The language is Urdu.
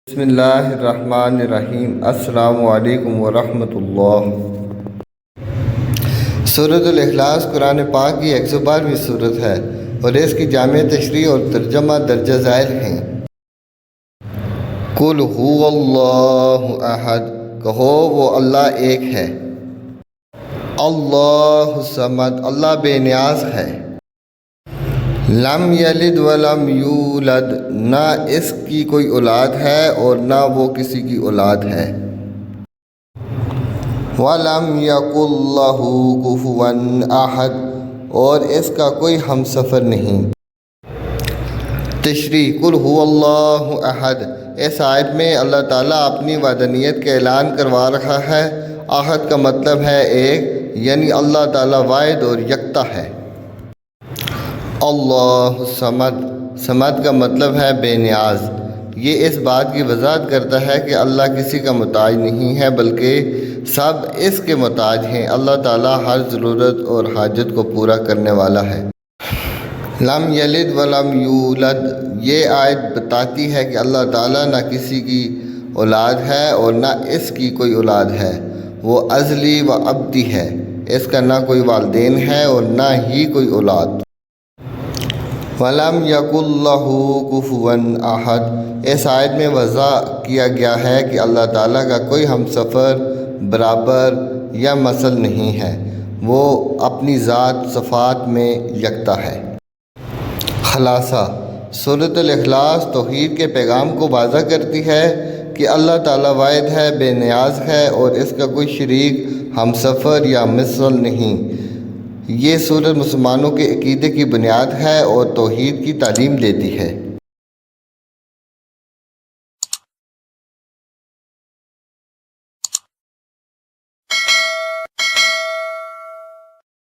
بسم اللہ الرحمن الرحیم۔ السلام علیکم ورحمۃ اللہ۔ سورۃ الاخلاص قرآن پاک کی 112ویں سورت ہے اور اس کی جامع تشریح اور ترجمہ درجہ ذیل ہیں۔ قل هو اللہ احد، کہو وہ اللہ ایک ہے۔ اللہ الصمد، اللہ بے نیاز ہے۔ لم یلد ولم یولد، نہ اس کی کوئی اولاد ہے اور نہ وہ کسی کی اولاد ہے۔ ولم یکن لہ کفوا احد، اور اس کا کوئی ہمسفر نہیں۔ تشریح: قل هو اللہ احد، اس آیت میں اللہ تعالیٰ اپنی وحدانیت کا اعلان کروا رہا ہے۔ احد کا مطلب ہے ایک، یعنی اللہ تعالیٰ واحد اور یکتا ہے۔ اللہ الصمد، صمد کا مطلب ہے بے نیاز۔ یہ اس بات کی وضاحت کرتا ہے کہ اللہ کسی کا محتاج نہیں ہے بلکہ سب اس کے محتاج ہیں۔ اللہ تعالیٰ ہر ضرورت اور حاجت کو پورا کرنے والا ہے۔ لم یلد ولم یولد، یہ آیت بتاتی ہے کہ اللہ تعالیٰ نہ کسی کی اولاد ہے اور نہ اس کی کوئی اولاد ہے۔ وہ ازلی و ابدی ہے، اس کا نہ کوئی والدین ہے اور نہ ہی کوئی اولاد۔ وَلَمْ يَكُنْ لَهُ كُفُوًا أَحَدٌ، اس آیت میں واضح کیا گیا ہے کہ اللہ تعالیٰ کا کوئی ہمسفر، برابر یا مثل نہیں ہے۔ وہ اپنی ذات صفات میں یکتا ہے۔ خلاصہ: سورۃ الاخلاص توحید کے پیغام کو واضح کرتی ہے کہ اللہ تعالیٰ واحد ہے، بے نیاز ہے اور اس کا کوئی شریک، ہمسفر یا مثل نہیں۔ یہ سورت مسلمانوں کے عقیدے کی بنیاد ہے اور توحید کی تعلیم دیتی ہے۔